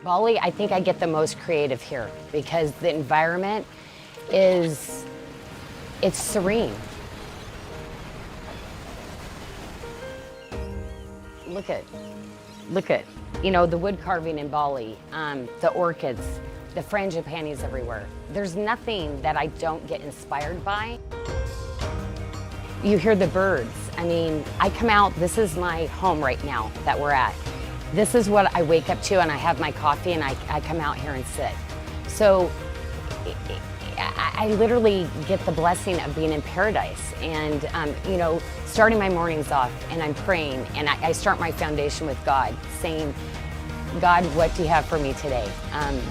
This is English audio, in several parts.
Bali, I think I get the most creative here because the environment is, it's serene. Look at, look at, the wood carving in Bali, the orchids, the frangipanis everywhere. There's nothing that I don't get inspired by. You hear the birds. I mean, I come out, this is my home right now that we're at. This is what I wake up to, and I have my coffee and I come out here and sit. So I literally get the blessing of being in paradise and, starting my mornings off and I'm praying and I start my foundation with God saying, God, what do you have for me today?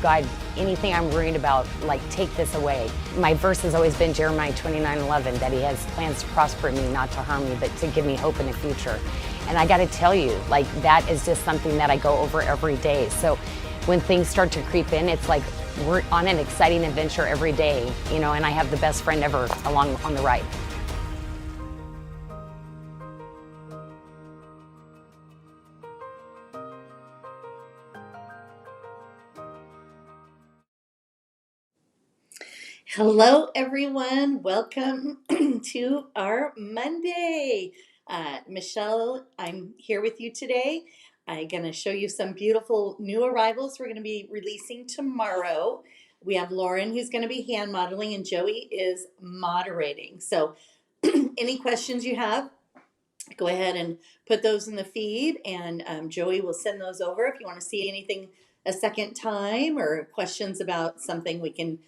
God, anything I'm worried about, like, take this away. My verse has always been Jeremiah 29:11, that he has plans to prosper me, not to harm me, but to give me hope in the future. And I gotta tell you, like, that is just something that I go over every day. So when things start to creep in, it's like we're on an exciting adventure every day, and I have the best friend ever along on the ride. Hello, everyone. Welcome to our Monday. Michelle, I'm here with you today. I'm going to show you some beautiful new arrivals we're going to be releasing tomorrow. We have Lauren, who's going to be hand modeling, and Joey is moderating. So any questions you have, go ahead and put those in the feed, and Joey will send those over. If you want to see anything a second time or questions about something, we can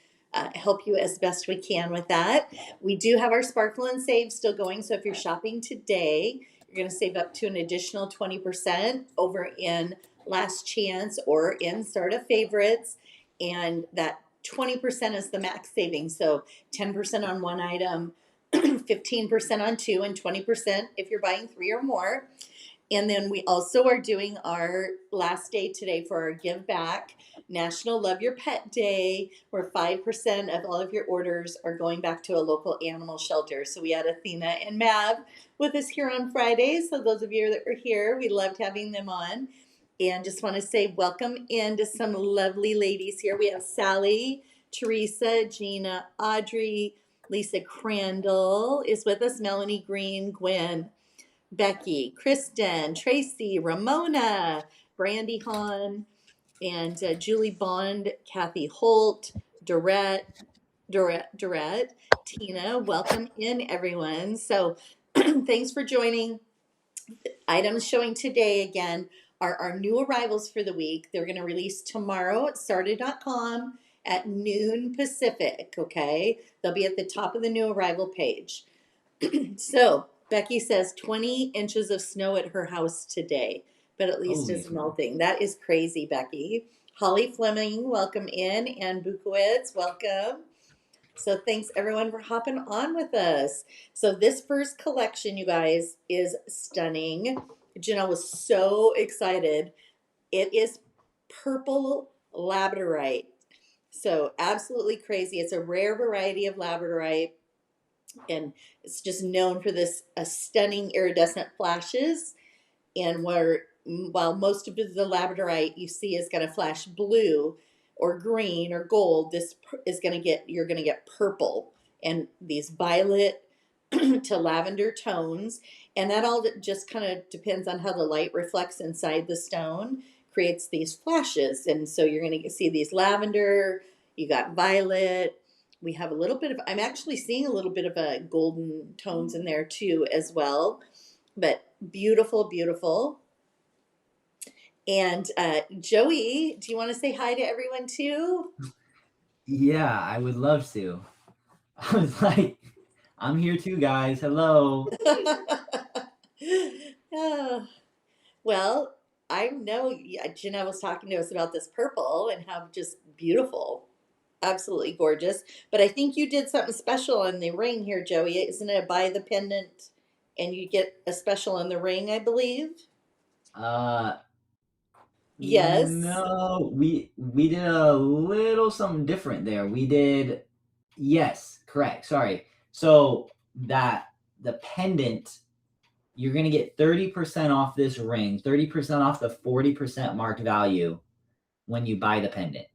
help you as best we can with that. We do have our Sparkle and Save still going, so if you're shopping today, you're going to save up to an additional 20% over in Last Chance or in SARDA Favorites, and that 20% is the max savings, so 10% on one item, 15% on two, and 20% if you're buying three or more. And then we also are doing our last day today for our Give Back National Love Your Pet Day, where 5% of all of your orders are going back to a local animal shelter. So we had Athena and Mav with us here on Friday. So those of you that are here, we loved having them on. And just want to say welcome in to some lovely ladies here. We have Sally, Teresa, Gina, Audrey, Lisa Crandall is with us, Melanie Green, Gwen, Becky, Kristen, Tracy, Ramona, Brandy Hahn, and Julie Bond, Kathy Holt, Dorette, Tina. Welcome in, everyone. So thanks for joining. Items showing today again are our new arrivals for the week. They're going to release tomorrow at sarda.com at noon Pacific, okay? They'll be at the top of the new arrival page. So Becky says 20 inches of snow at her house today, but at least it's melting. That is crazy, Becky. Holly Fleming, welcome in, and Bukowitz, welcome. So thanks everyone for hopping on with us. So this first collection, you guys, is stunning. Janelle was so excited. It is purple labradorite. So absolutely crazy. It's a rare variety of labradorite, and it's just known for this stunning iridescent flashes. And while most of the labradorite you see is going to flash blue or green or gold, this is going to get purple and these violet to lavender tones, and that all just kind of depends on how the light reflects inside the stone, creates these flashes. And so you're going to see these lavender, you got violet, we have a little bit of, I'm actually seeing a little bit of a golden tones in there too as well, but beautiful, beautiful. And Joey, do you want to say hi to everyone too? Yeah, I would love to. I was like, I'm here too, guys. Hello. Oh, well, I know Jenna was talking to us about this purple and how just beautiful, absolutely gorgeous. But I think you did something special on the ring here, Joey. Isn't it buy the pendant and you get a special on the ring, I believe? Uh Yes. no, we did a little something different there. We did yes, correct. Sorry. So that the pendant, you're gonna get 30% off this ring, 30% off the 40% marked value. when you buy the pendant?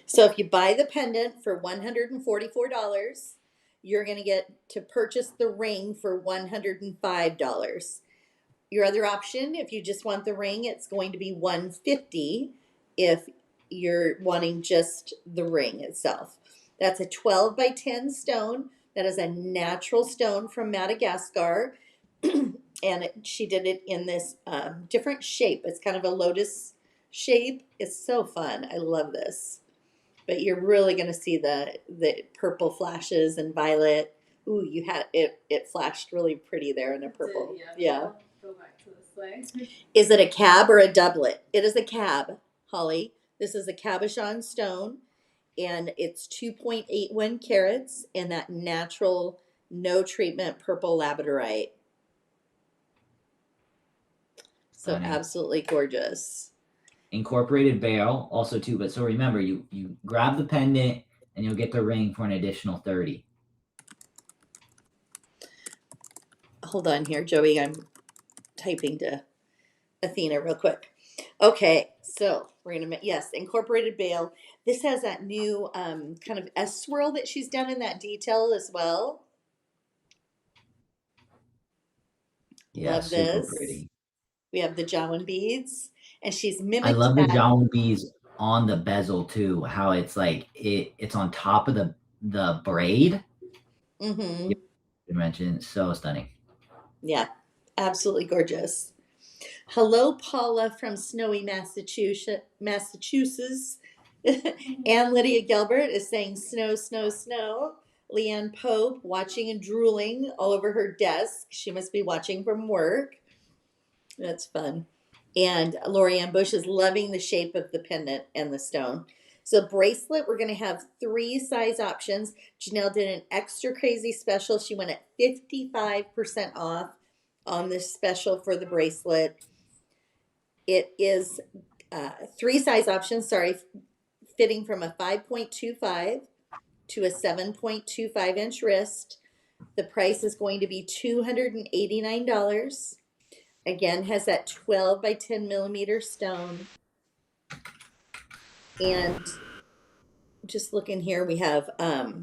So if you buy the pendant for $144, you're going to get to purchase the ring for $105. Your other option, if you just want the ring, it's going to be $150 if you're wanting just the ring itself. That's a 12 by 10 stone. That is a natural stone from Madagascar. And she did it in this different shape. It's kind of a lotus shape. It's so fun. I love this. But you're really going to see the purple flashes and violet. Ooh, you had it flashed really pretty there in a purple. Yeah. Go back to this way. Is it a cab or a doublet? It is a cab, Holly. This is a cabochon stone, and it's 2.81 carats in that natural, no treatment purple labradorite. So Stunning. absolutely gorgeous. Incorporated barrel also too, but so remember, you grab the pendant and you'll get the ring for an additional 30. Hold on here, Joey. I'm typing to Athena real quick. Okay, so we're gonna yes, incorporated bail. This has that new kind of S swirl that she's done in that detail as well. Yeah, Love super this. pretty. We have the Jawan beads, and she's mimicked I love the that. Jawan beads on the bezel too. How it's like it's on top of the braid. Mm-hmm. You mentioned so stunning. Yeah, absolutely gorgeous. Hello, Paula from snowy Massachusetts. And Lydia Gilbert is saying snow, snow, snow. Leanne Pope watching and drooling all over her desk. She must be watching from work. That's fun. And Lorianne Bush is loving the shape of the pendant and the stone. So bracelet, we're going to have 3 size options. Janelle did an extra crazy special. She went at 55% off on this special for the bracelet. It is 3 size options, fitting from a 5.25 to a 7.25 inch wrist. The price is going to be $289. Again, has that 12 by 10 millimeter stone. And just looking here, we have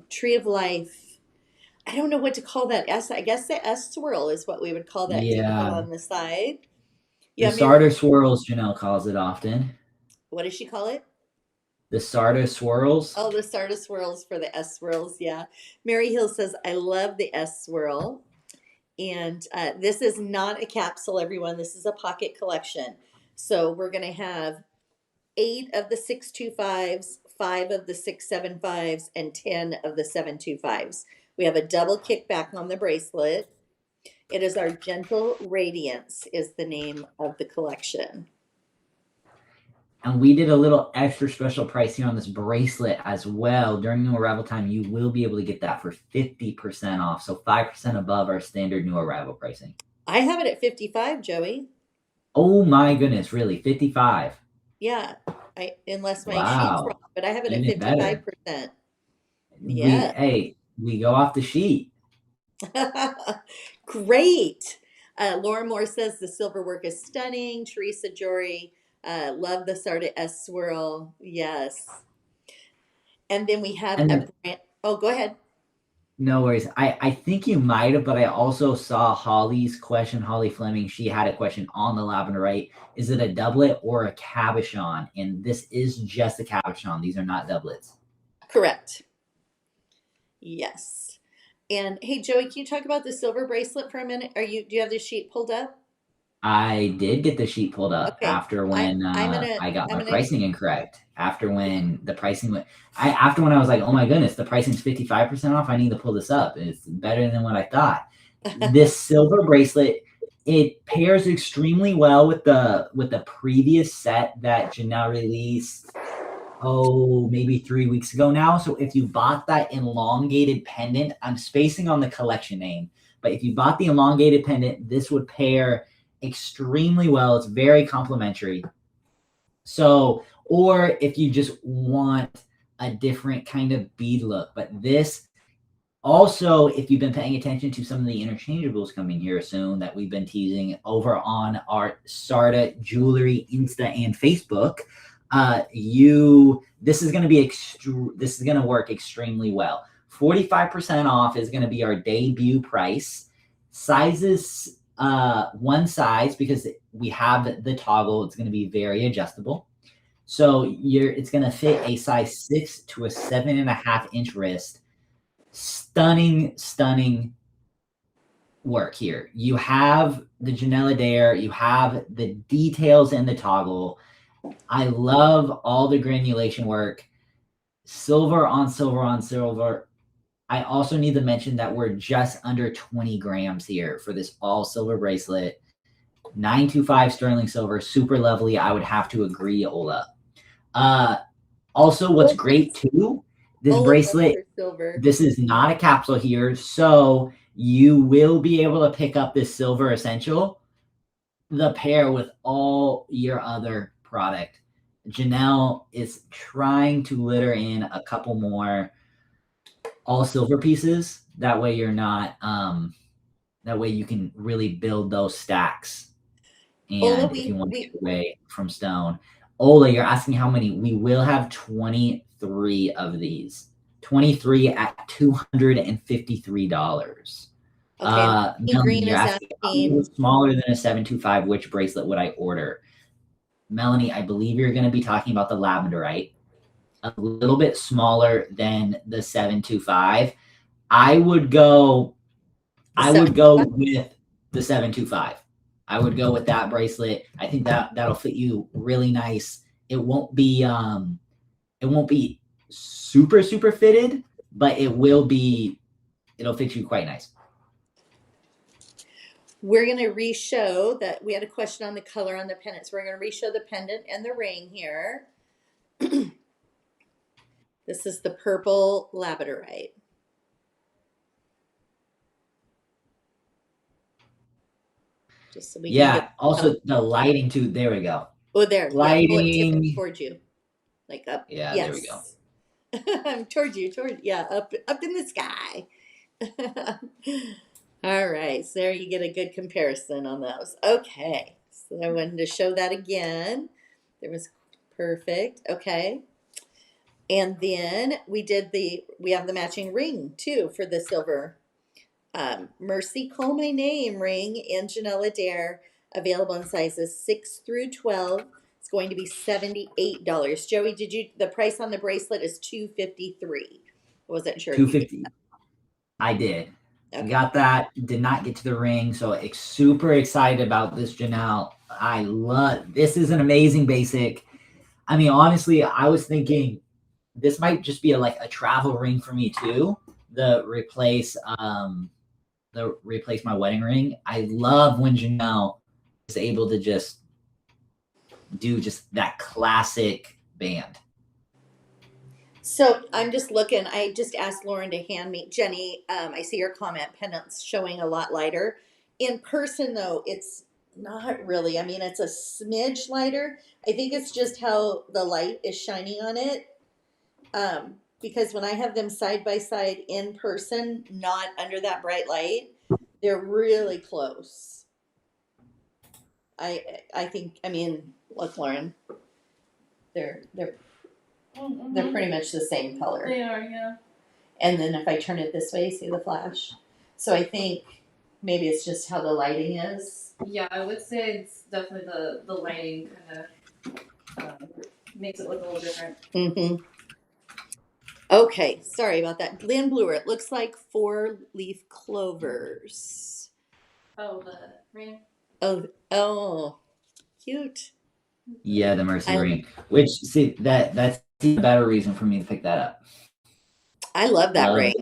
Tree of Life. I don't know what to call that S. I guess the S swirl is what we would call that detail on the side. The SARDA swirls, Janelle calls it often. What does she call it? The SARDA swirls. Oh, the SARDA swirls for the S swirls, yeah. Mary Hill says, I love the S swirl. And this is not a capsule, everyone. This is a pocket collection. So we're going to have 8 of the 625s, 5 of the 675s, and 10 of the 725s. We have a double kickback on the bracelet. It is our Gentle Radiance is the name of the collection. And we did a little extra special price here on this bracelet as well. During new arrival time, you will be able to get that for 50% off. So 5% above our standard new arrival pricing. I have it at 55, Joey. Oh my goodness, really? 55? Yeah, unless my Wow. sheet's wrong, but I have it at Even 55%. better. Yeah. We go off the sheet. Great. Laura Moore says the silver work is stunning. Teresa Jory, love the SARDA S swirl. Yes. And then we have a brand. Oh, go ahead. No worries. I think you might have, but I also saw Holly's question. Holly Fleming, she had a question on the labradorite. Is it a doublet or a cabochon? And this is just a cabochon. These are not doublets. Correct. Yes. And hey, Joey, can you talk about the silver bracelet for a minute? Do you have the sheet pulled up? I did get the sheet pulled up after when I got my pricing incorrect. After when the pricing went, after when I was like, oh my goodness, the pricing's 55% off. I need to pull this up. It's better than what I thought. This silver bracelet, it pairs extremely well with the previous set that Janelle released. Maybe 3 weeks ago now. So if you bought that elongated pendant, I'm spacing on the collection name, but if you bought the elongated pendant, this would pair extremely well. It's very complimentary. So, or if you just want a different kind of bead look, but this also, if you've been paying attention to some of the interchangeables coming here soon that we've been teasing over on our SARDA Jewelry Insta and Facebook, this is going to be this is going to work extremely well. 45% off is going to be our debut price. Sizes, one size, because we have the toggle, it's going to be very adjustable. So it's going to fit a size 6 to a 7.5-inch wrist. Stunning work here. You have the Janelle Adair, you have the details in the toggle. I love all the granulation work. Silver on silver on silver. I also need to mention that we're just under 20 grams here for this all silver bracelet. 925 sterling silver, super lovely. I would have to agree, Ola. Also, what's great too, this bracelet, this is not a capsule here, so you will be able to pick up this silver essential, the pair with all your other product. Janelle is trying to litter in a couple more all silver pieces. That way you're not, that way you can really build those stacks. And Ola, if you want to get away from stone. Ola, you're asking how many? We will have 23 of these. 23 at $253. Melanie, you're asking smaller than a 725, which bracelet would I order? Melanie, I believe you're going to be talking about the labradorite. A little bit smaller than the 725. I would go with the 725. I would go with that bracelet. I think that'll fit you really nice. It won't be super fitted, but it'll fit you quite nice. We're going to re-show that we had a question on the color on the pendants. We're going to re-show the pendant and the ring here. This is the purple labradorite. Just so we can get also the lighting too. There we go. Oh, there. Lighting. Yeah, towards you. Like up. Yeah, yes. There we go. Towards you, up in the sky. All right, so there you get a good comparison on those. Okay, so I wanted to show that again. There was perfect. Okay, and then we have the matching ring too for the silver. Mercy Call My Name ring in Janelle Adair, available in sizes 6 through 12. It's going to be $78. Joey, the price on the bracelet is $253. Wasn't sure. $250. I did. Okay. Got that. Did not get to the ring, so super excited about this, Janelle. I love this. Is an amazing basic. I mean, honestly, I was thinking this might just be a travel ring for me too. The replace my wedding ring. I love when Janelle is able to just do that classic band. So I'm just looking. I just asked Lauren to hand me, Jenny, I see your comment, pendants showing a lot lighter. In person, though, it's not really. I mean, it's a smidge lighter. I think it's just how the light is shining on it. Because when I have them side by side in person, not under that bright light, they're really close. I think, I mean, look, Lauren, they're pretty much the same color. They are, yeah. And then if I turn it this way, see the flash? So I think maybe it's just how the lighting is. Yeah, I would say it's definitely the lighting kind of makes it look a little different. Mm-hmm. Okay, sorry about that. Glen Bluer, it looks like 4-leaf clovers. Oh, the ring? Oh, cute. Yeah, the Mercy ring. Which, see, that's a better reason for me to pick that up. I love that ring.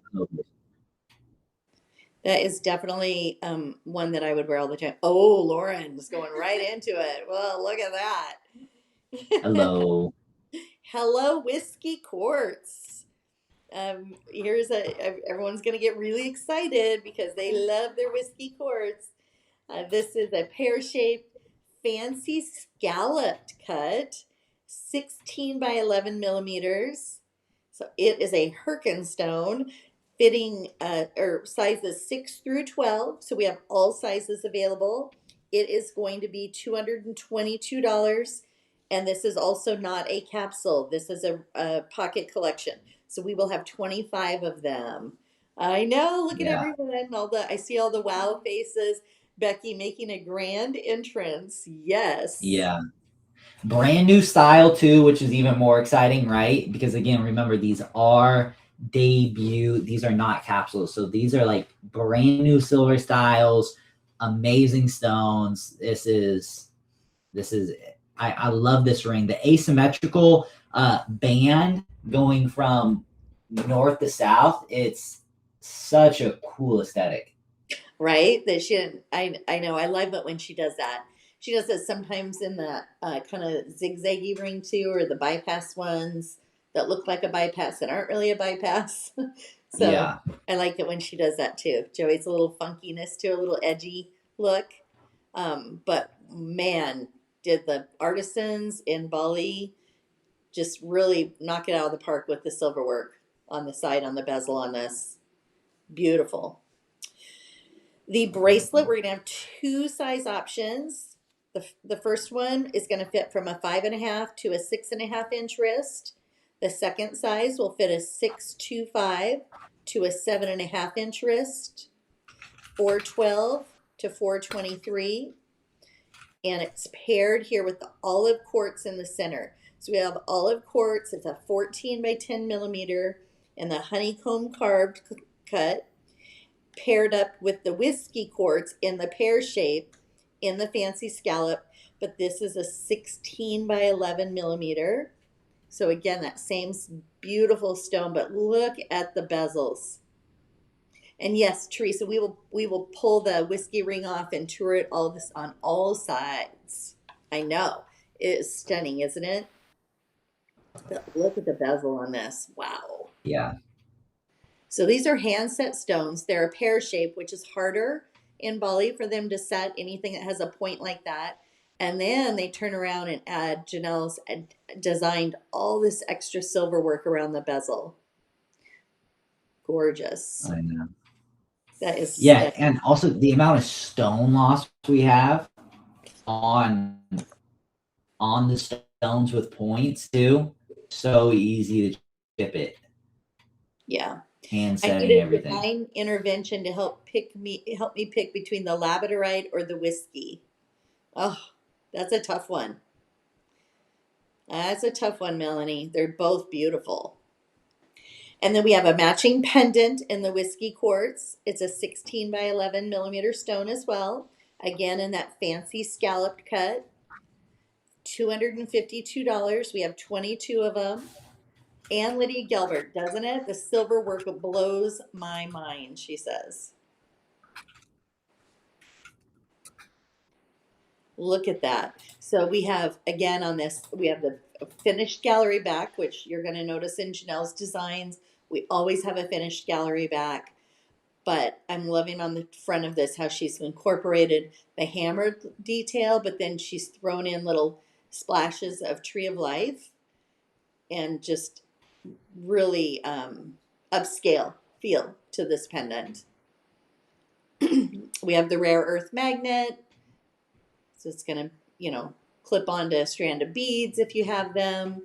That is definitely one that I would wear all the time. Oh, Lauren's going right into it. Well, look at that. Hello. Hello, Whiskey Quartz. Everyone's going to get really excited because they love their Whiskey Quartz. This is a pear-shaped fancy scalloped cut, 16 by 11 millimeters. So it is a Herkenstone fitting sizes 6 through 12. So we have all sizes available. It is going to be $222. And this is also not a capsule. This is a pocket collection. So we will have 25 of them. I know. Look at Yeah. everyone. I see all the wow faces. Becky making a grand entrance. Yes. Yeah. Brand new style too, which is even more exciting, right? Because again, remember these are debut. These are not capsules. So these are like brand new silver styles, amazing stones. I love this ring. The asymmetrical band going from north to south, it's such a cool aesthetic. Right? That she, I know. I love it when she does that. She does it sometimes in the kind of zigzaggy ring too, or the bypass ones that look like a bypass and aren't really a bypass. So Yeah. I like it when she does that too. Joey's a little funkiness to a little edgy look. But man, did the artisans in Bali just really knock it out of the park with the silver work on the side, on the bezel on this. Beautiful. The bracelet, we're going to have two size options. The first one is going to fit from a 5.5 to a 6.5 inch wrist. The second size will fit a 6.25 to a 7.5 inch wrist, 412 to 423. And it's paired here with the olive quartz in the center. So we have olive quartz. It's a 14 by 10 millimeter and the honeycomb carved cut, paired up with the whiskey quartz in the pear shape in the fancy scallop. But this is a 16 by 11 millimeter. So again, that same beautiful stone, but look at the bezels. And yes, Teresa, we will pull the whiskey ring off and tour it all this on all sides. I know. It is stunning, isn't it? But look at the bezel on this. Wow. Yeah. So these are hand set stones. They're a pear shape, which is harder in Bali for them to set anything that has a point like that. And then they turn around and add, Janelle's designed all this extra silver work around the bezel. Gorgeous. I know. That is Yeah, stunning. and also the amount of stone loss we have on the stones with points too. So easy to chip it. Yeah. Hand I setting need a everything. divine intervention to help me pick between the labradorite or the whiskey. Oh, that's a tough one. That's a tough one, Melanie. They're both beautiful. And then we have a matching pendant in the whiskey quartz. It's a 16 by 11 millimeter stone as well. Again, in that fancy scalloped cut. $252. We have 22 of them. And Lydia Gilbert, doesn't it? The silver work blows my mind, she says. Look at that. So we have, again, on this, we have the finished gallery back, which you're going to notice in Janelle's designs. We always have a finished gallery back. But I'm loving on the front of this how she's incorporated the hammered detail, but then she's thrown in little splashes of Tree of Life and just really upscale feel to this pendant. We have the rare earth magnet. So it's going to, clip onto a strand of beads if you have them.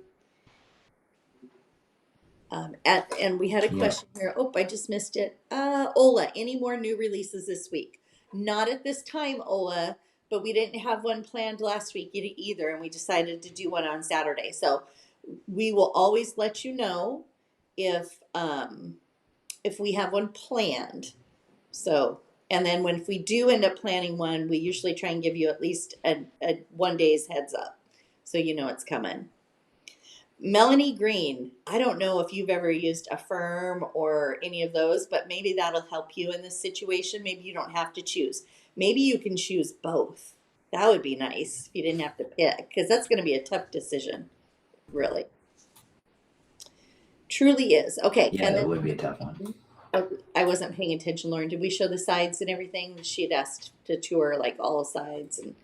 And we had a question here. Oh, I just missed it. Ola, any more new releases this week? Not at this time, Ola, but we didn't have one planned last week either, and we decided to do one on Saturday. So we will always let you know if we have one planned. So, and then if we do end up planning one, we usually try and give you at least a 1 day's heads up, so you know it's coming. Melanie Green, I don't know if you've ever used Affirm or any of those, but maybe that'll help you in this situation. Maybe you don't have to choose. Maybe you can choose both. That would be nice if you didn't have to pick, because that's going to be a tough decision, really. Truly is. Okay. Yeah, and that would be a tough one. I wasn't paying attention, Lauren. Did we show the sides and everything? She had asked to tour like all sides and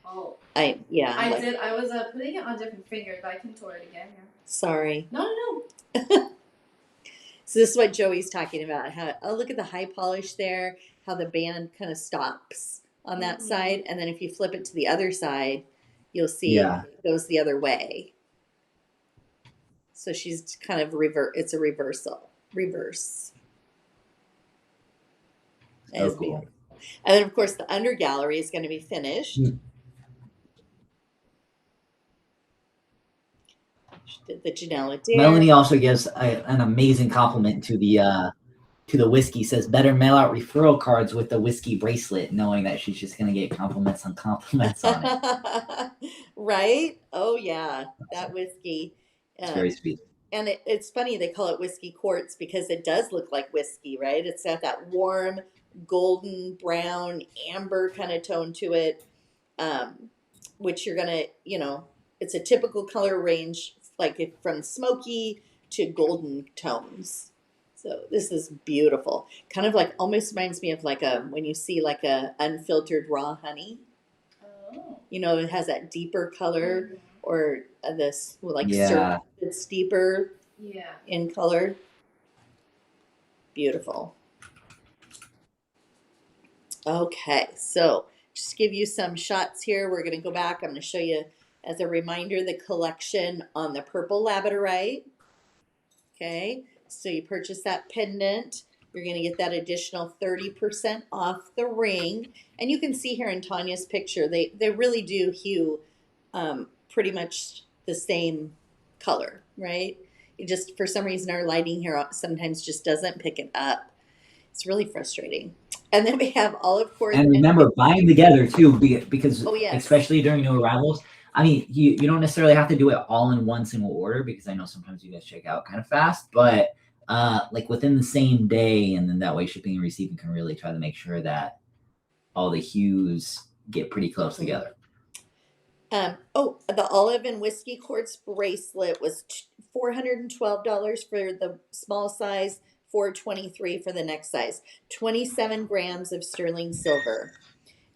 I did. I was putting it on different fingers, but I can tour it again. Yeah. Sorry. No. So this is what Joey's talking about. How look at the high polish there. How the band kind of stops on that side, and then if you flip it to the other side, you'll see Yeah. it goes the other way. So she's kind of it's a reverse. So cool. And then of course the under gallery is going to be finished. She did the Janelle Adair. Melanie also gives an amazing compliment to the whiskey. Says better mail out referral cards with the whiskey bracelet, knowing that she's just gonna get compliments on it. Right? Oh yeah, that whiskey. It's very sweet. And it's funny they call it whiskey quartz because it does look like whiskey, right? It's got that warm, golden, brown, amber kind of tone to it, which you're going to, it's a typical color range, like from smoky to golden tones. So this is beautiful. Kind of like, almost reminds me of like when you see like a unfiltered raw honey. Oh. It has that deeper color. Mm-hmm. Or this syrup that's deeper in color. Beautiful. Okay, so just give you some shots here. We're going to go back. I'm going to show you, as a reminder, the collection on the purple labradorite. Okay, so you purchase that pendant. You're going to get that additional 30% off the ring. And you can see here in Tanya's picture, they really do hue pretty much the same color, right? It just, for some reason, our lighting here sometimes just doesn't pick it up. It's really frustrating. And then we have olive quartz. And remember, buying together too, because especially during new arrivals, I mean, you don't necessarily have to do it all in one single order, because I know sometimes you guys check out kind of fast, but like within the same day, and then that way shipping and receiving can really try to make sure that all the hues get pretty close together. The olive and whiskey quartz bracelet was $412 for the small size, $423 for the next size. 27 grams of sterling silver.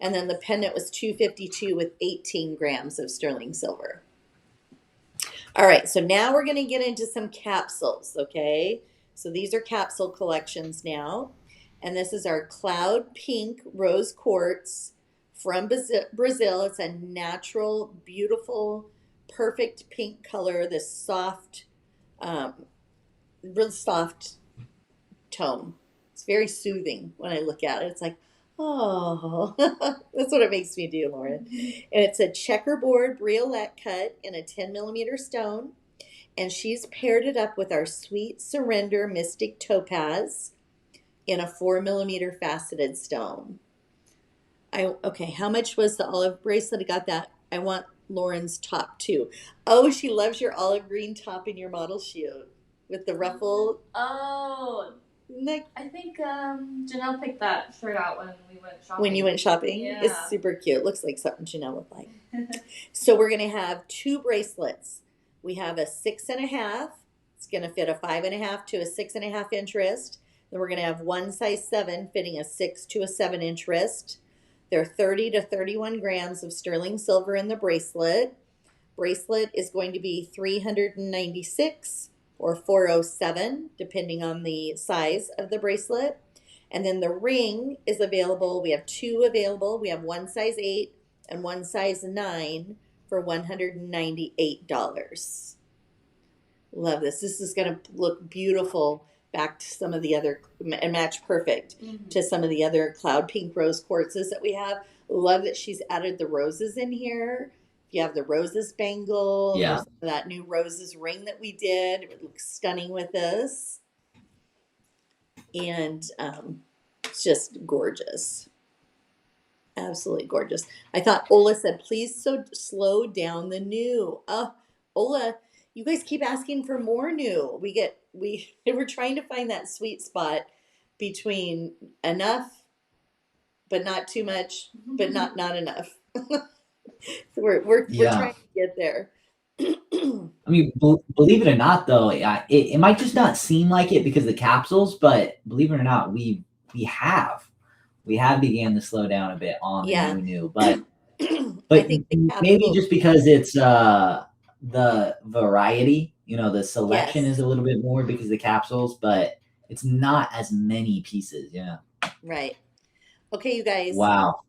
And then the pendant was $252 with 18 grams of sterling silver. All right, so now we're going to get into some capsules, okay? So these are capsule collections now. And this is our Cloud Pink Rose Quartz from Brazil. It's a natural, beautiful, perfect pink color. This soft, real soft tone. It's very soothing when I look at it. It's like, oh, that's what it makes me do, Lauren. And it's a checkerboard briolette cut in a 10mm stone. And she's paired it up with our Sweet Surrender Mystic Topaz in a 4mm faceted stone. Okay, how much was the olive bracelet? I got that. I want Lauren's top too. Oh, she loves your olive green top in your model shoot with the ruffle. Oh, I think Janelle picked that shirt out when we went shopping. When you went shopping? Yeah. It's super cute. Looks like something Janelle would like. So we're going to have 2 bracelets. We have a 6.5. It's going to fit a 5.5 to a 6.5 inch wrist. Then we're going to have one size 7 fitting a 6 to a 7 inch wrist. There are 30 to 31 grams of sterling silver in the bracelet. Bracelet is going to be $396 or $407, depending on the size of the bracelet. And then the ring is available. We have 2 available. We have one size 8 and one size 9 for $198. Love this. This is going to look beautiful back to some of the other, and match perfect to some of the other Cloud Pink Rose quartzes that we have. Love that she's added the roses in here. You have the roses bangle, that new roses ring that we did. It looks stunning with this. And it's just gorgeous. Absolutely gorgeous. I thought Ola said, please slow down the new. Ola, you guys keep asking for more new. We're trying to find that sweet spot between enough, but not too much, but not enough. So we're trying to get there. I mean, believe it or not, though, it might just not seem like it because of the capsules, but believe it or not, we have began to slow down a bit on the new, but I think maybe just because it's the variety, the selection is a little bit more because of the capsules, but it's not as many pieces. Yeah. Right. Okay, you guys. Wow.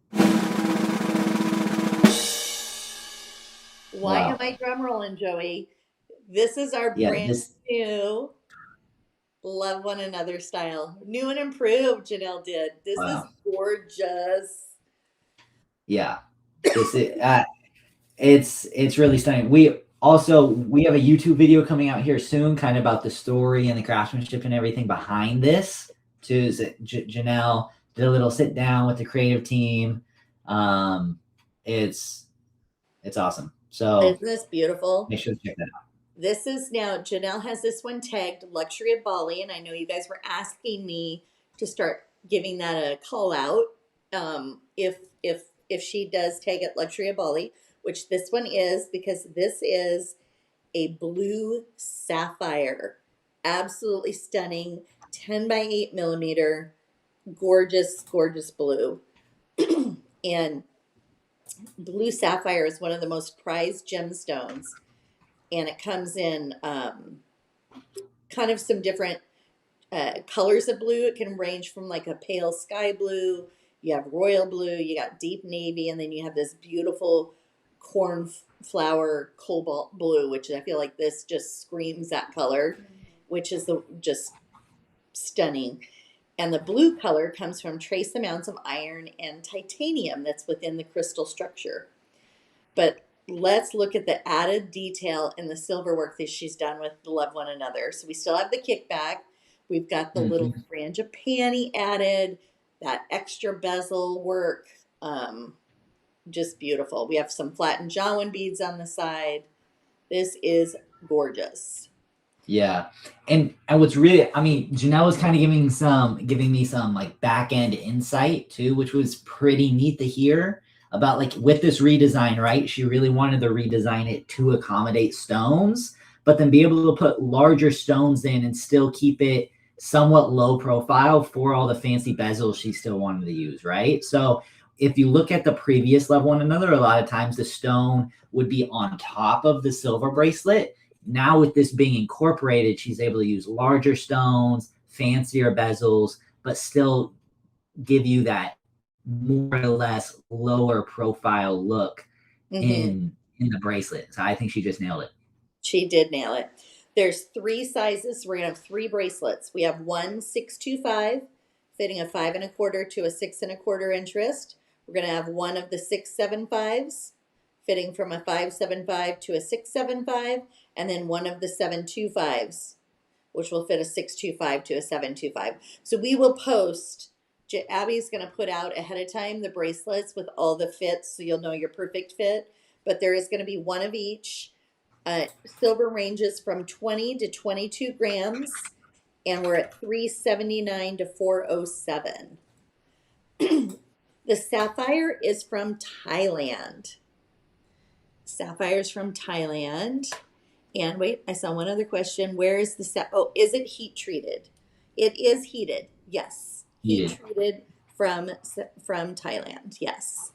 Why am I drum rolling, Joey? This is our brand new Love One Another style. New and improved, Janelle did. This is gorgeous. Yeah. It's really stunning. We have a YouTube video coming out here soon, kind of about the story and the craftsmanship and everything behind this. Too, Janelle did a little sit down with the creative team. It's awesome. So isn't this beautiful? Make sure to check that out. This is now, Janelle has this one tagged Luxury of Bali, and I know you guys were asking me to start giving that a call out. If she does tag it Luxury of Bali, which this one is, because this is a blue sapphire, absolutely stunning, 10 by 8 millimeter, gorgeous, gorgeous blue. And blue sapphire is one of the most prized gemstones, and it comes in kind of some different colors of blue. It can range from like a pale sky blue, you have royal blue, you got deep navy, and then you have this beautiful cornflower cobalt blue, which I feel like this just screams that color, which is just stunning. And the blue color comes from trace amounts of iron and titanium that's within the crystal structure. But let's look at the added detail in the silver work that she's done with Love One Another. So we still have the kickback. We've got the little frangipani added, that extra bezel work. Just beautiful. We have some flattened Jawan beads on the side. This is gorgeous. Yeah. And what's really, I mean, Janelle was kind of giving me some like back end insight too, which was pretty neat to hear about, like, with this redesign, right? She really wanted to redesign it to accommodate stones, but then be able to put larger stones in and still keep it somewhat low profile for all the fancy bezels she still wanted to use, right? So if you look at the previous Love One Another, a lot of times the stone would be on top of the silver bracelet. Now with this being incorporated, she's able to use larger stones, fancier bezels, but still give you that more or less lower profile look in the bracelet. So I think she just nailed it. She did nail it. There's 3 sizes. We're gonna have 3 bracelets. We have one 625 fitting a 5 1/4 to a 6 1/4 inch wrist. We're gonna have one of the 675s fitting from a 575 to a 675, and then one of the 725s, which will fit a 625 to a 725. So we will post, Abby's going to put out ahead of time the bracelets with all the fits, so you'll know your perfect fit. But there is going to be one of each. Silver ranges from 20 to 22 grams, and we're at $379 to $407. The sapphire is from Thailand. Sapphires from Thailand. And wait, I saw one other question. Where is the is it heat treated? It is heated. Yes. Heat treated from Thailand. Yes.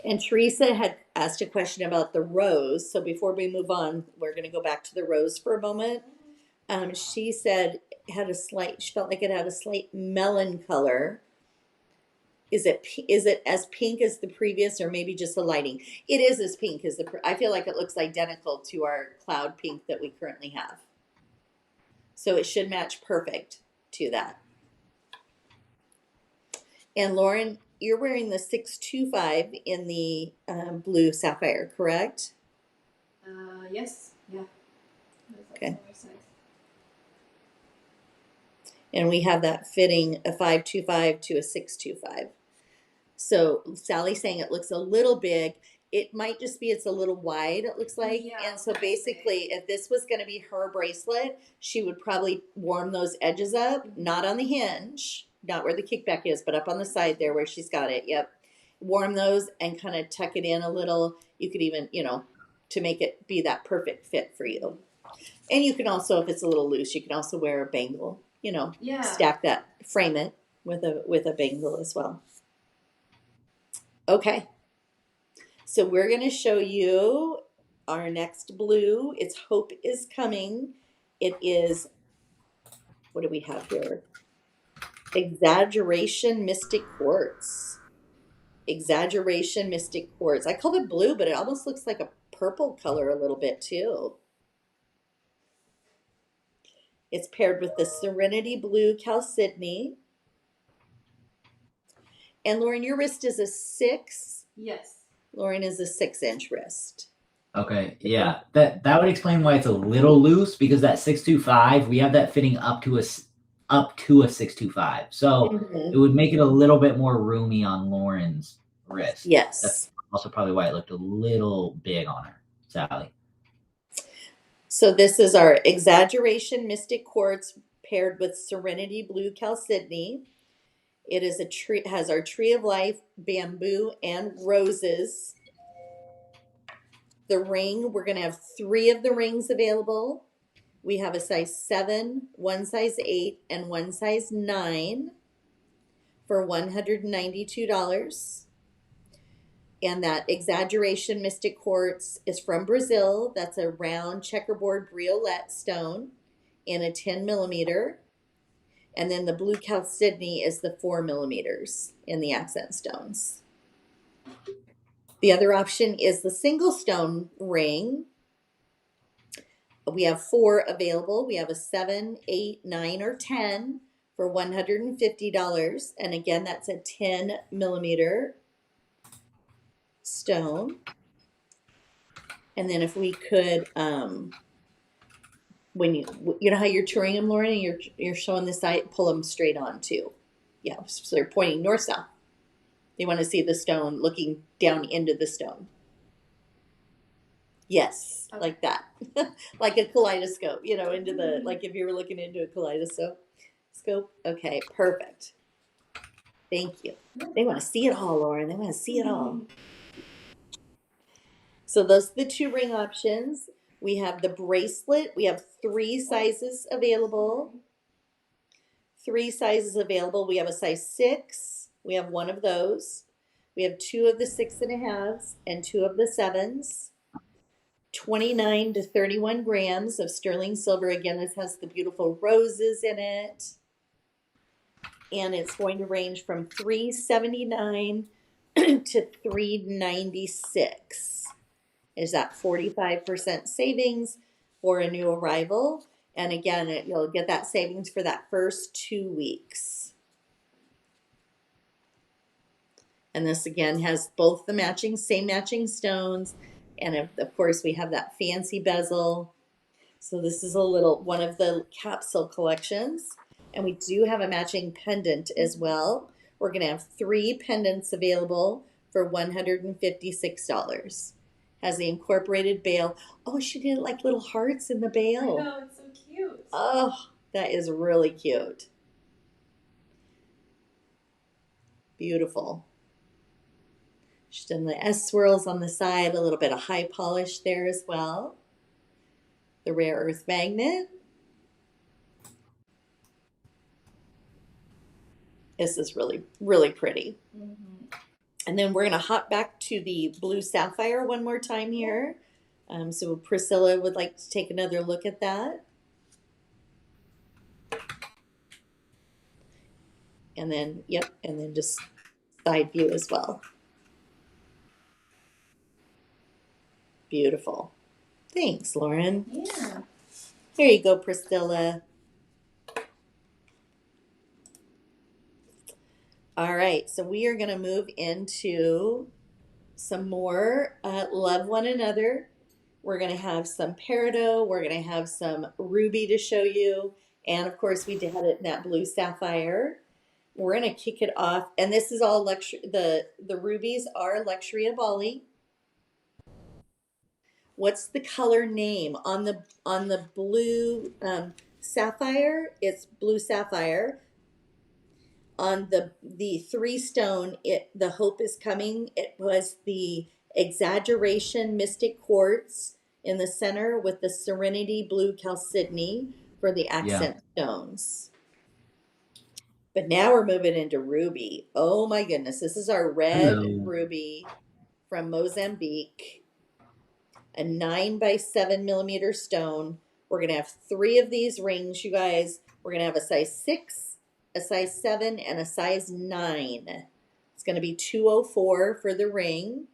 And Teresa had asked a question about the rose. So before we move on, we're going to go back to the rose for a moment. She said she felt like it had a slight melon color. Is it as pink as the previous, or maybe just the lighting? It is as pink as I feel like it looks identical to our cloud pink that we currently have. So it should match perfect to that. And Lauren, you're wearing the 625 in the blue sapphire, correct? Yes. Yeah. Okay. And we have that fitting a 525 to a 625. So Sally's saying it looks a little big. It might just be it's a little wide, it looks like. Yeah, and so basically, if this was going to be her bracelet, she would probably warm those edges up, not on the hinge, not where the kickback is, but up on the side there where she's got it. Yep. Warm those and kind of tuck it in a little. You could even, to make it be that perfect fit for you. And you can also, if it's a little loose, you can also wear a bangle, stack that, frame it with a bangle as well. Okay, so we're going to show you our next blue. It's Hope is Coming. It is, what do we have here? Exaggeration Mystic Quartz. Exaggeration Mystic Quartz. I called it blue, but it almost looks like a purple color a little bit too. It's paired with the Serenity Blue Chalcedony. And Lauren, your wrist is a 6. Yes. Lauren is a 6-inch wrist. Okay, yeah, that would explain why it's a little loose, because that 625, we have that fitting up to a 625, so it would make it a little bit more roomy on Lauren's wrist. Yes. That's also probably why it looked a little big on her, Sally. So this is our Exaggeration Mystic Quartz paired with Serenity Blue Chalcedony. It is a tree, has our Tree of Life, bamboo, and roses. The ring, we're going to have 3 of the rings available. We have a size 7, one size 8, and one size 9 for $192. And that Exaggeration Mystic Quartz is from Brazil. That's a round checkerboard briolette stone in a 10 millimeter. And then the Blue Chalcedony is the 4 millimeters in the accent stones. The other option is the single stone ring. We have 4 available. We have a 7, 8, 9, or 10 for $150. And again, that's a 10 millimeter stone. And then if we could, when you know how you're touring them, Lauren, and you're showing the side, pull them straight on too. Yeah, so they're pointing north south. They want to see the stone looking down into the stone. Yes, okay. Like that. Like a kaleidoscope, you know, into the, like if you were looking into a kaleidoscope. Okay, perfect. Thank you. They want to see it all, Lauren. They want to see it all. So those are the 2 ring options. We have the bracelet. We have 3 sizes available. 3 sizes available. We have a size 6. We have 1 of those. We have 2 of the 6.5s and 2 of the 7s. 29 to 31 grams of sterling silver. Again, this has the beautiful roses in it. And it's going to range from $379 to $396. Is that 45% savings for a new arrival? And again, you'll get that savings for that first 2 weeks. And this again has both the same matching stones. And of course we have that fancy bezel. So this is one of the capsule collections. And we do have a matching pendant as well. We're going to have 3 pendants available for $156. Has the incorporated bail. Oh, she did like little hearts in the bail. I know, it's so cute. Oh, that is really cute. Beautiful. She's done the S swirls on the side, a little bit of high polish there as well. The rare earth magnet. This is really, really pretty. Mm-hmm. And then we're going to hop back to the blue sapphire one more time here. So Priscilla would like to take another look at that. And then, yep, and then just side view as well. Beautiful. Thanks, Lauren. Yeah. Here you go, Priscilla. All right, so we are going to move into some more Love One Another. We're going to have some peridot. We're going to have some ruby to show you. And of course, we did it in that blue sapphire. We're going to kick it off. And this is all luxury. The rubies are luxury of Bali. What's the color name on the blue sapphire? It's blue sapphire. On the 3 stone, the Hope is Coming. It was the Exaggeration Mystic Quartz in the center with the Serenity Blue Chalcedony for the accent stones. But now we're moving into ruby. Oh my goodness, this is our red ruby from Mozambique. A 9 by 7 millimeter stone. We're going to have 3 of these rings, you guys. We're going to have a size 6, a size 7, and a size 9. It's going to be $204 for the ring.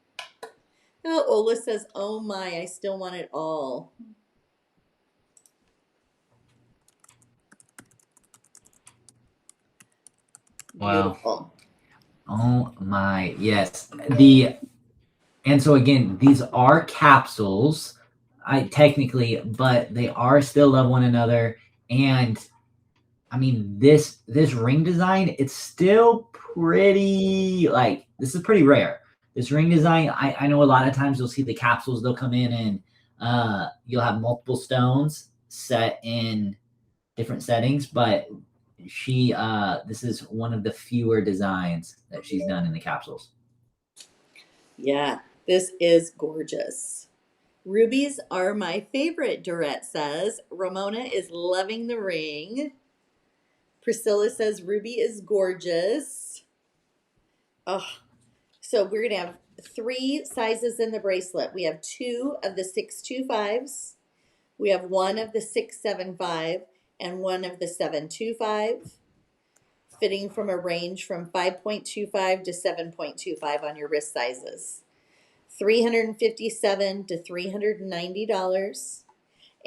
Oh, Ola says, oh my, I still want it all. Beautiful. Wow. Oh my, yes. And so again, these are capsules, technically, but they are still love one another. And I mean, this ring design, it's still pretty like this is pretty rare. This ring design, I know a lot of times you'll see the capsules, they'll come in and you'll have multiple stones set in different settings, but this is one of the fewer designs that she's done in the capsules. Yeah, this is gorgeous. Rubies are my favorite, Dorette says. Ramona is loving the ring. Priscilla says Ruby is gorgeous. Oh, so we're going to have 3 sizes in the bracelet. We have 2 of the 625s. We have 1 of the 675 and 1 of the 725, fitting from a range from 5.25 to 7.25 on your wrist sizes. $357 to $390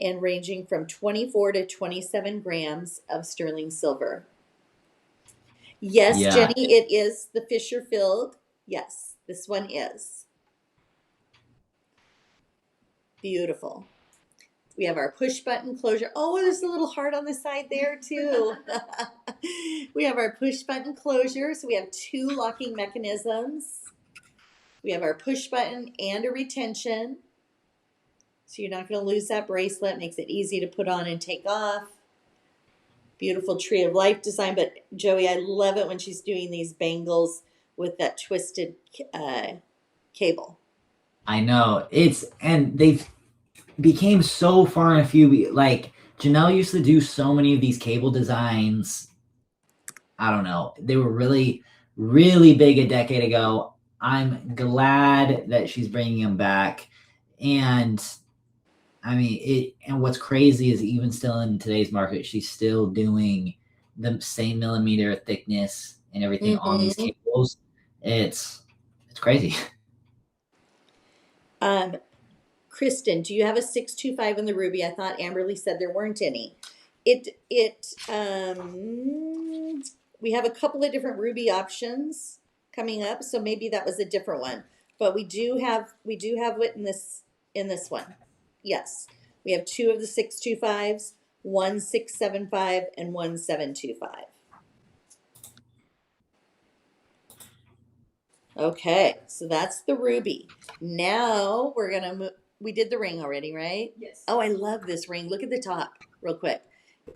and ranging from 24 to 27 grams of sterling silver. Yes, Yeah. Jenny, it is the Fisher filled. Yes, this one is. Beautiful. We have our push button closure. Oh, there's a little heart on the side there too. We have our push button closure. So we have 2 locking mechanisms. We have our push button and a retention. So you're not going to lose that bracelet. Makes it easy to put on and take off. Beautiful tree of life design. But Joey, I love it when she's doing these bangles with that twisted cable. I know. And they've became so far and few. Like Janelle used to do so many of these cable designs. I don't know. They were really, really big a decade ago. I'm glad that she's bringing them back. And I mean, and what's crazy is even still in today's market, she's still doing the same millimeter thickness and everything on these cables. It's crazy. Kristen, do you have a 625 in the ruby? I thought Amberly said there weren't any. We have a couple of different ruby options coming up, so maybe that was a different one. But we do have it in this one. Yes. We have 2 of the 625s, 1 675 and 1 725. Okay, so that's the ruby. Now we're gonna move. We did the ring already, right? Yes. Oh, I love this ring. Look at the top, real quick,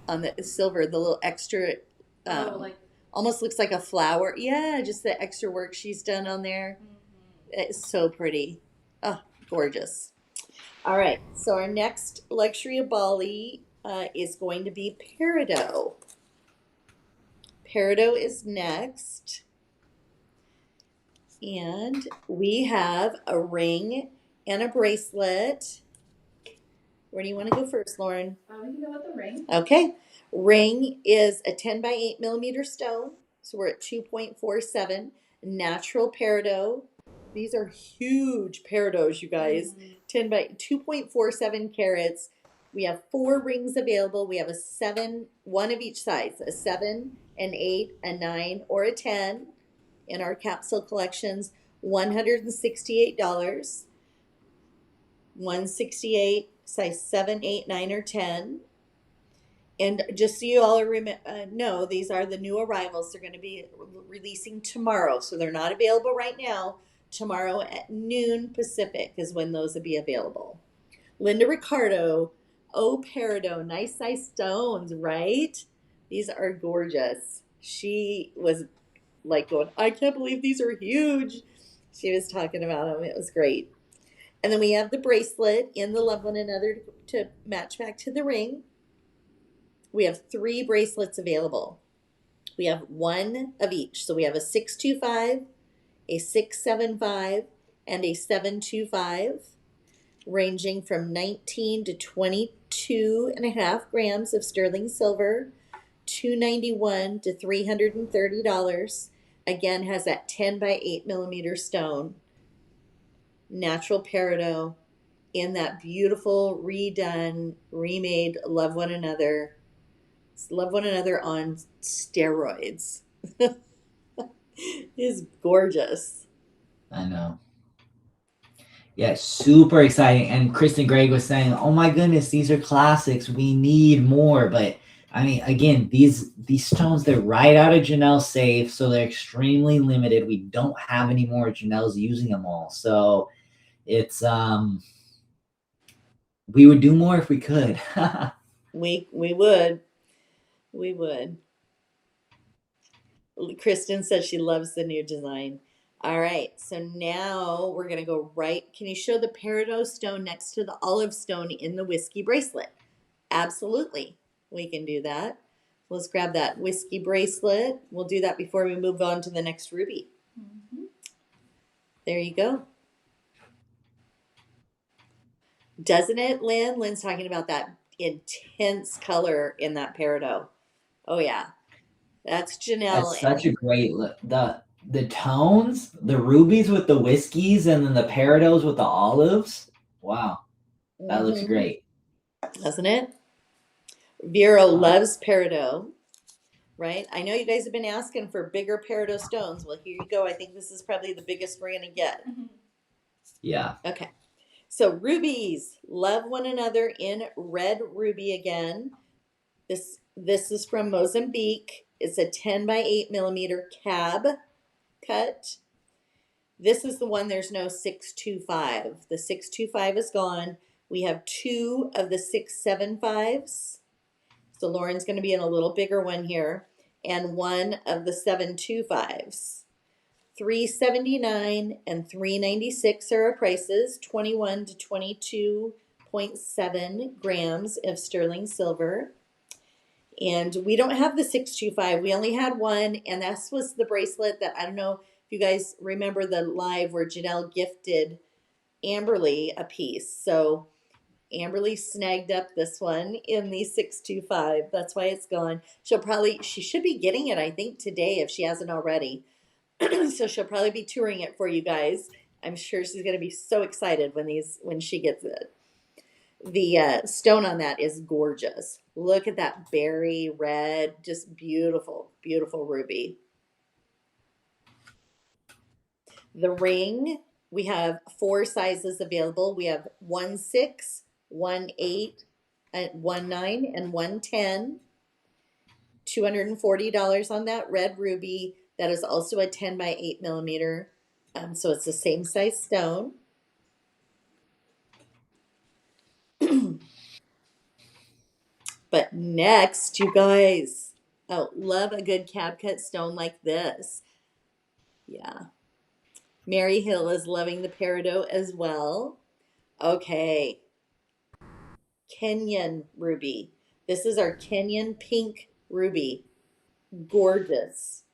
on the silver, the little extra, almost looks like a flower. Yeah, just the extra work she's done on there. It's so pretty. Oh, gorgeous. All right, so our next luxury of Bali is going to be Peridot. Peridot is next. And we have a ring and a bracelet. Where do you want to go first, Lauren? We can go with the ring. Okay. Ring is a 10 by 8 millimeter stone. So we're at 2.47. Natural peridot. These are huge peridots, you guys. 10 by 2.47 carats. We have 4 rings available. We have a 7, one of each size, a 7, an 8, a 9, or a 10. In our capsule collections, $168, $168, size 7, 8, 9, or 10. And just so you all know, these are the new arrivals. They're going to be releasing tomorrow, so they're not available right now. Tomorrow at noon Pacific is when those will be available. Linda Ricardo, oh peridot, nice size stones, right? These are gorgeous. She was like going, I can't believe these are huge. She was talking about them. It was great. And then we have the bracelet in the Love One Another to match back to the ring. We have 3 bracelets available. We have 1 of each. So we have a 625, a 675, and a 725, ranging from 19 to 22.5 grams of sterling silver, $291 to $330. Again, has that 10 by 8 millimeter stone. natural peridot in that beautiful, redone, remade Love One Another. It's Love One Another on steroids. Is gorgeous. I know. Yeah, super exciting. And Kristen Gregg was saying, "Oh my goodness, these are classics. We need more." But I mean, again, these stones, they're right out of Janelle's safe, so they're extremely limited. We don't have any more. Janelle's using them all, so it's we would do more if we could. We would. We would. Kristen says she loves the new design. All right, so now we're gonna go right. Can you show the peridot stone next to the olive stone in the whiskey bracelet? Absolutely, we can do that. Let's grab that whiskey bracelet. We'll do that before we move on to the next ruby. There you go. Doesn't it, Lynn? Lynn's talking about that intense color in that peridot. Oh yeah, that's Janelle. That's such a great look. The tones, the rubies with the whiskeys, and then the peridots with the olives. Wow, that looks great, doesn't it? Vero loves peridot, right? I know you guys have been asking for bigger peridot stones. Well, here you go. I think this is probably the biggest we're gonna get. Yeah. Okay. So rubies, Love One Another in red ruby again. This is from Mozambique. It's a 10 by 8 millimeter cab cut. This is the one there's no 625. The 625 is gone. We have 2 of the 675s. So Lauren's going to be in a little bigger one here. And 1 of the 725s. 379 and 396 are our prices. 21 to 22.7 grams of sterling silver. And we don't have the 625. We only had one, and this was the bracelet that, I don't know if you guys remember the live where Janelle gifted Amberly a piece. So Amberly snagged up this one in the 625. That's why it's gone. She should be getting it, I think, today if she hasn't already. So she'll probably be touring it for you guys. I'm sure she's going to be so excited when she gets it. The stone on that is gorgeous. Look at that berry red, just beautiful, beautiful ruby. The ring, we have 4 sizes available. We have 1/6, 1/8, 1/9, and 1/10. $240 on that red ruby. That is also a 10 by 8 millimeter. So it's the same size stone. But next, you guys, love a good cab cut stone like this. Yeah. Mary Hill is loving the peridot as well. Okay. Kenyan ruby. This is our Kenyan pink ruby. Gorgeous.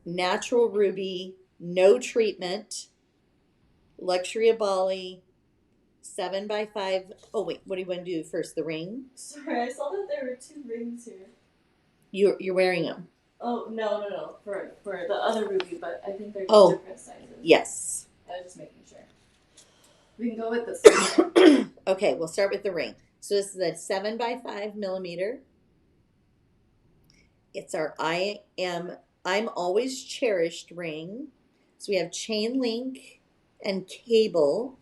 Natural ruby, no treatment. Luxury of Bali, 7 by 5. Oh wait, what do you want to do first? The ring? Sorry, I saw that there were 2 rings here. You're wearing them. Oh no. For the other ruby, but I think they're just different sizes. Yes. I was just making sure. We can go with this one. Okay, we'll start with the ring. So this is a 7 by 5 millimeter. It's our I'm Always Cherished ring. So we have chain link and cable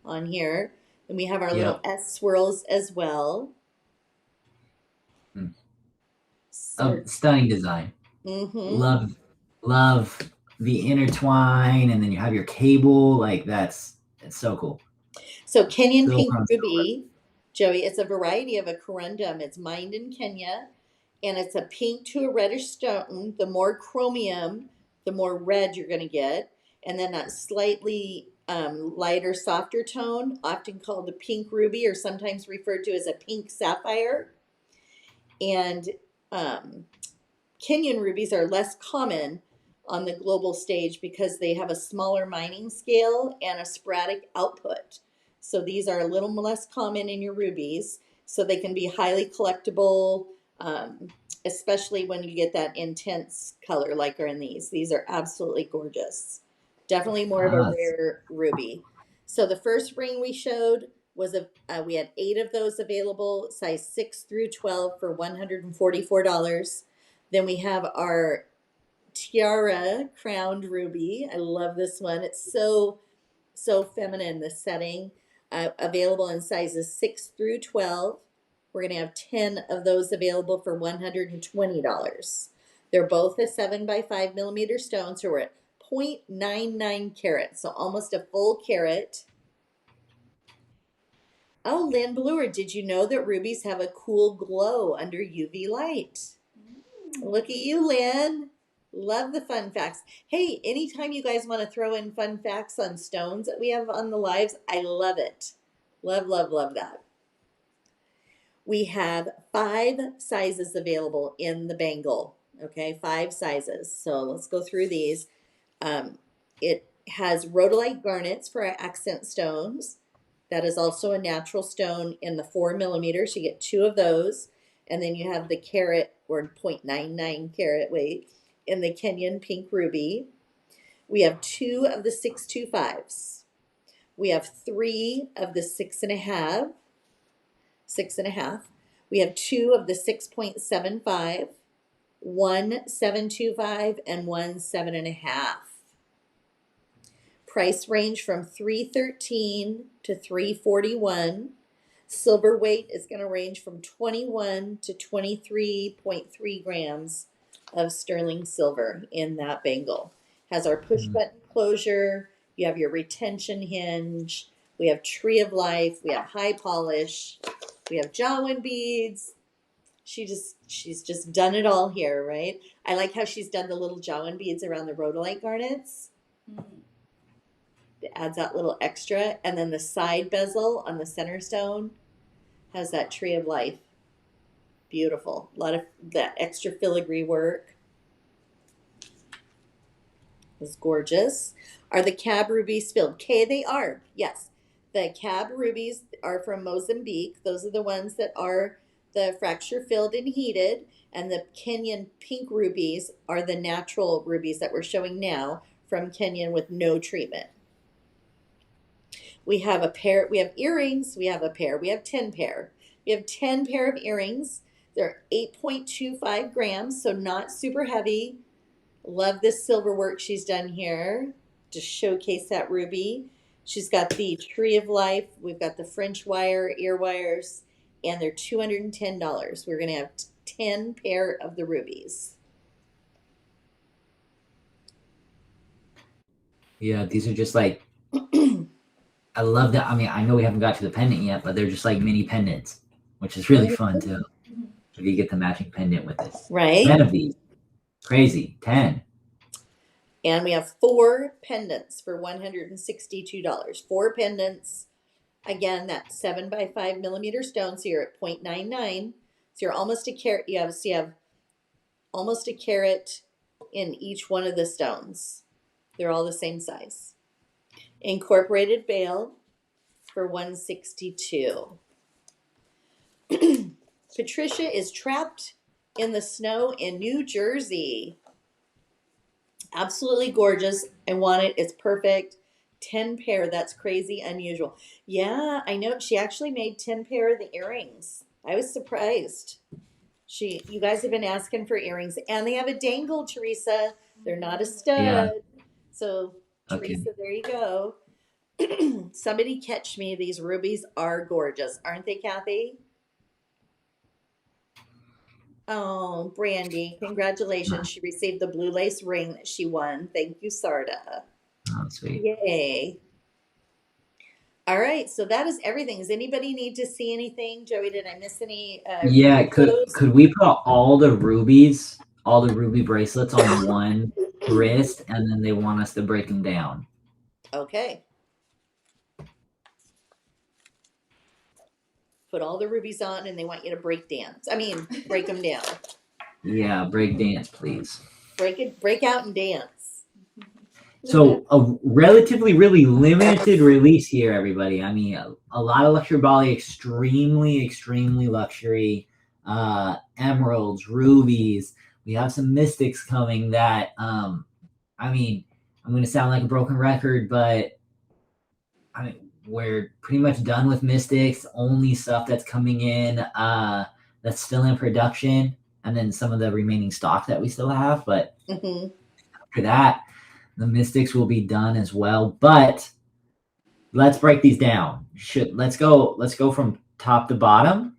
on here. And we have our little S swirls as well. Stunning design. Love the intertwine, and then you have your cable. Like it's so cool. So Kenyan pink ruby, Joey, it's a variety of a corundum. It's mined in Kenya, and it's a pink to a reddish stone. The more chromium, the more red you're going to get. And then that slightly lighter, softer tone, often called the pink ruby, or sometimes referred to as a pink sapphire. And Kenyan rubies are less common on the global stage because they have a smaller mining scale and a sporadic output. So these are a little less common in your rubies, so they can be highly collectible, especially when you get that intense color like are in these. These are absolutely gorgeous. Definitely more of a rare ruby. So the first ring we showed was we had 8 of those available, size 6 through 12 for $144. Then we have our tiara crowned ruby. I love this one. It's so feminine, the setting. Available in sizes 6 through 12. We're going to have 10 of those available for $120. They're both a 7 by 5 millimeter stone, so we're at 0.99 carats, so almost a full carat. Oh, Lynn Bluer, did you know that rubies have a cool glow under UV light? Look at you, Lynn. Love the fun facts. Hey, anytime you guys want to throw in fun facts on stones that we have on the lives, I love it. Love, love, love that. We have 5 sizes available in the bangle. Okay, 5 sizes. So let's go through these. It has rhodolite garnets for our accent stones. That is also a natural stone in the 4 millimeters. You get 2 of those. And then you have the carat, or 0.99 carat weight, in the Kenyan pink ruby. We have 2 of the 625s. We have 3 of the 6.5. We have 2 of the 6.75, 1 725, and 1 7.5. Price range from $313 to $341. Silver weight is going to range from 21 to 23.3 grams of sterling silver in that bangle. Has our push button closure. You have your retention hinge. We have tree of life. We have high polish. We have Jawan beads. She's just done it all here, right? I like how she's done the little Jawan beads around the rhodolite garnets. It adds that little extra. And then the side bezel on the center stone has that tree of life. Beautiful. A lot of that extra filigree work. It's gorgeous. Are the cab rubies filled? Okay, they are. Yes. The cab rubies are from Mozambique. Those are the ones that are the fracture filled and heated. And the Kenyan pink rubies are the natural rubies that we're showing now from Kenyan with no treatment. We have a pair, we have earrings, we have a pair, we have 10 pair. We have 10 pair of earrings. They're 8.25 grams, so not super heavy. Love this silver work she's done here to showcase that ruby. She's got the tree of life. We've got the French wire, ear wires, and they're $210. We're going to have 10 pair of the rubies. Yeah, these are just like, I love that. I mean, I know we haven't got to the pendant yet, but they're just like mini pendants, which is really fun too. If you get the matching pendant with this. Right. 10 of these. Crazy. 10. And we have 4 pendants for $162. 4 pendants. Again, that 7 by 5 millimeter stone. So you're at 0.99. So you're almost a carat. You have almost a carat in each one of the stones. They're all the same size. Incorporated veil for $162. Patricia is trapped in the snow in New Jersey. Absolutely gorgeous. I want it. It's perfect. 10 pair. That's crazy unusual. Yeah, I know. She actually made 10 pair of the earrings. I was surprised. You guys have been asking for earrings, and they have a dangle, Teresa. They're not a stud. Yeah. So, Teresa, there you go. Somebody catch me. These rubies are gorgeous. Aren't they, Kathy? Oh, Brandy, congratulations. She received the blue lace ring that she won. Thank you, SARDA. Oh, sweet. Yay. All right, so that is everything. Does anybody need to see anything? Joey, did I miss any? Yeah, could we put all the ruby bracelets on one wrist, and then they want us to break them down? Okay. Put all the rubies on, and they want you to break them down. Yeah, break dance, please. Break out and dance. So a relatively really limited release here, everybody. I mean, a lot of luxury Bali, extremely luxury, emeralds, rubies. We have some mystics coming that, I mean, I'm going to sound like a broken record, but we're pretty much done with Mystics. Only stuff that's coming in that's still in production, and then some of the remaining stock that we still have. But after that, the Mystics will be done as well. But let's break these down. Let's go from top to bottom.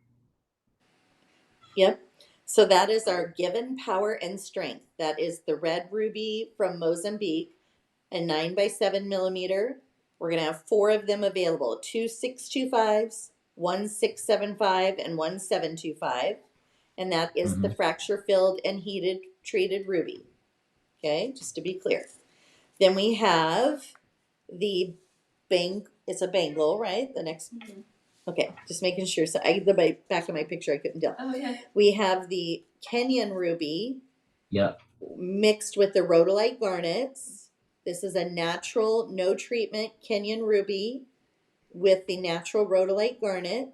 Yep. So that is our Given Power and Strength. That is the red ruby from Mozambique, a 9x7 millimeter. We're going to have 4 of them available, 2 625s, 1 675, and 1 725. And that is the fracture filled and heated treated ruby. Okay, just to be clear. Then we have the it's a bangle, right? The next. Okay, just making sure. So the back of my picture, I couldn't tell. Oh, yeah. We have the Kenyan ruby. Yep. Mixed with the rhodolite garnets. This is a natural, no treatment Kenyan ruby with the natural rhodolite garnet.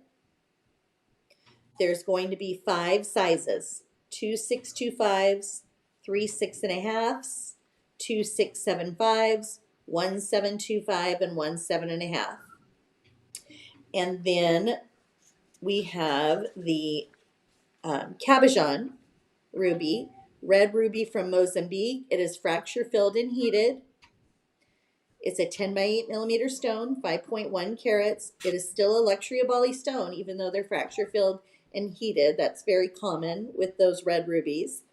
There's going to be 5 sizes: 2 625s, 3 6.5s, 2 675s, 1 725, and 1 7.5. And then we have the Cabazon ruby, red ruby from Mozambique. It is fracture filled and heated. It's a 10x8 millimeter stone, 5.1 carats. It is still a luxury Abali stone, even though they're fracture filled and heated. That's very common with those red rubies.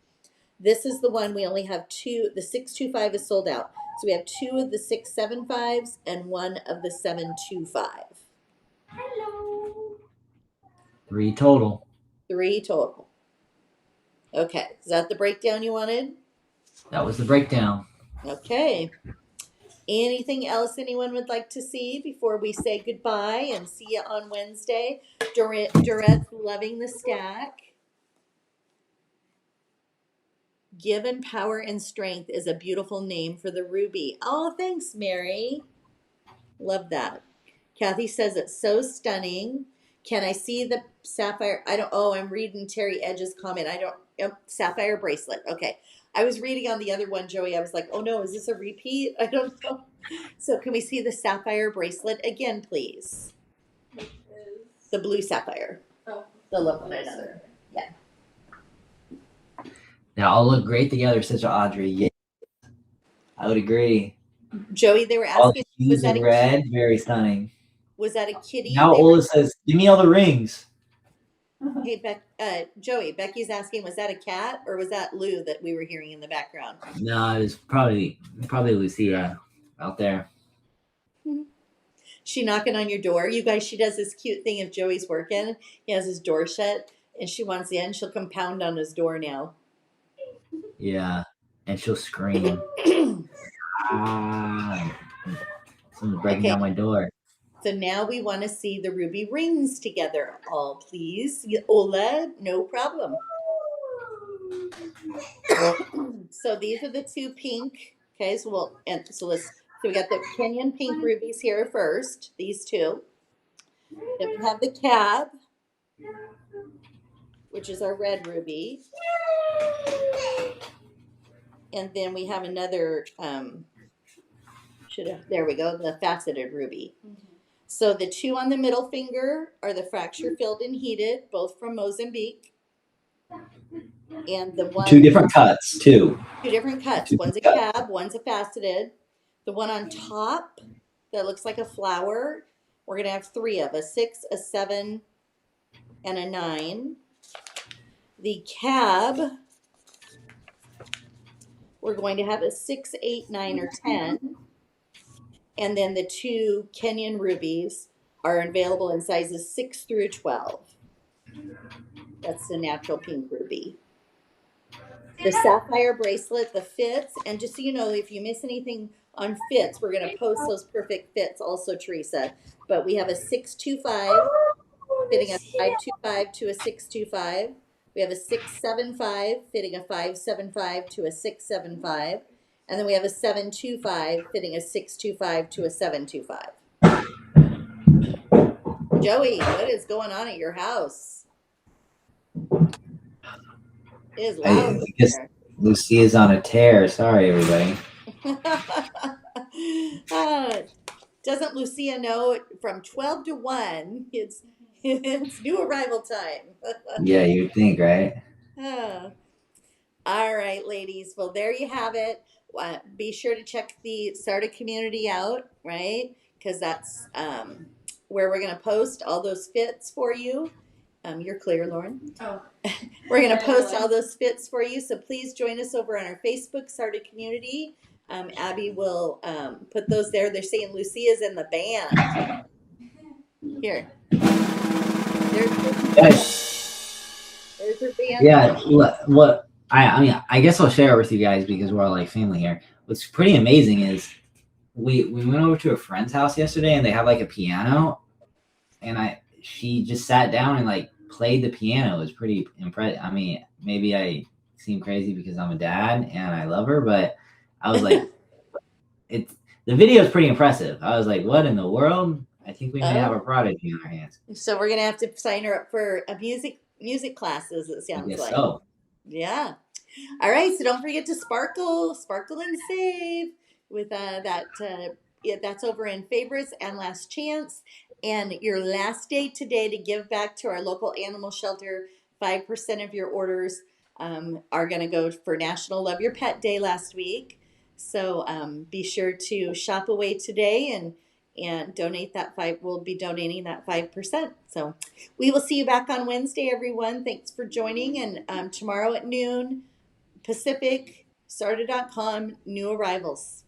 This is the one we only have 2. The 625 is sold out. So we have 2 of the 675s and 1 of the 725. Hello. 3 total. 3 total. Okay, is that the breakdown you wanted? That was the breakdown. Okay. Anything else anyone would like to see before we say goodbye and see you on Wednesday? Durette's loving the stack. Given Power and Strength is a beautiful name for the ruby. Oh, thanks, Mary. Love that. Kathy says it's so stunning. Can I see the sapphire? I'm reading Terry Edge's comment. Sapphire bracelet. Okay. I was reading on the other one, Joey. I was like, oh no, is this a repeat? I don't know. So can we see the sapphire bracelet again, please? The blue sapphire. Oh. They'll love one another. Yeah. They all look great together, says Audrey. Yeah, I would agree. Joey, they were asking, was that red? Very stunning. Was that a kitty? Now Ola says, give me all the rings. Hey, Joey, Becky's asking, was that a cat or was that Lou that we were hearing in the background? No, it was probably Lucia out there. She knocking on your door. You guys, she does this cute thing if Joey's working. He has his door shut and she wants in. She'll come pound on his door now. Yeah, and she'll scream. Someone's breaking down my door. So now we want to see the ruby rings together. All please. Ola, no problem. So these are the 2 pink. Okay, so we got the Kenyan pink rubies here first. These 2. Then we have the cab, which is our red ruby. And then we have another, there we go, the faceted ruby. So the 2 on the middle finger are the fracture filled and heated, both from Mozambique. And the one 2 different cuts, 2 different cuts. One's a cab, one's a faceted. The one on top that looks like a flower, we're going to have 3 of, a 6, a 7, and a 9. The cab, we're going to have a 6, 8, 9, or 10. And then the 2 Kenyan rubies are available in sizes 6 through 12. That's the natural pink ruby. The sapphire bracelet, the fits, and just so you know, if you miss anything on fits, we're going to post those perfect fits also, Teresa. But we have a 625 fitting a 525 to a 625. We have a 675 fitting a 575 to a 675. And then we have a 725 fitting a 625 to a 725. Joey, what is going on at your house? It is loud. I guess Lucia's on a tear. Sorry, everybody. Doesn't Lucia know from 12 to 1? It's new arrival time. Yeah, you'd think, right? Oh. All right, ladies. Well, there you have it. Be sure to check the SARDA community out, right? Because that's where we're going to post all those fits for you. You're clear, Lauren. Oh, We're going I to post realized. all those fits for you. So please join us over on our Facebook SARDA community. Abby will put those there. They're saying Lucia's in the band. Here. There's her band. Yeah. What I mean, I guess I'll share it with you guys because we're all like family here. What's pretty amazing is we went over to a friend's house yesterday and they have like a piano, and she just sat down and like played the piano. It was pretty impressive. I mean, maybe I seem crazy because I'm a dad and I love her, but I was like, the video is pretty impressive. I was like, what in the world? I think we may have a prodigy on our hands. So we're gonna have to sign her up for a music classes. It I sounds guess like. so. Yeah. All right. So don't forget to sparkle and save with that. Yeah, that's over in favorites and last chance. And your last day today to give back to our local animal shelter. 5% of your orders are going to go for National Love Your Pet Day last week. So be sure to shop away today and donate that five. We'll be donating that 5%. So we will see you back on Wednesday, everyone. Thanks for joining. And tomorrow at noon Pacific, sarda.com, new arrivals.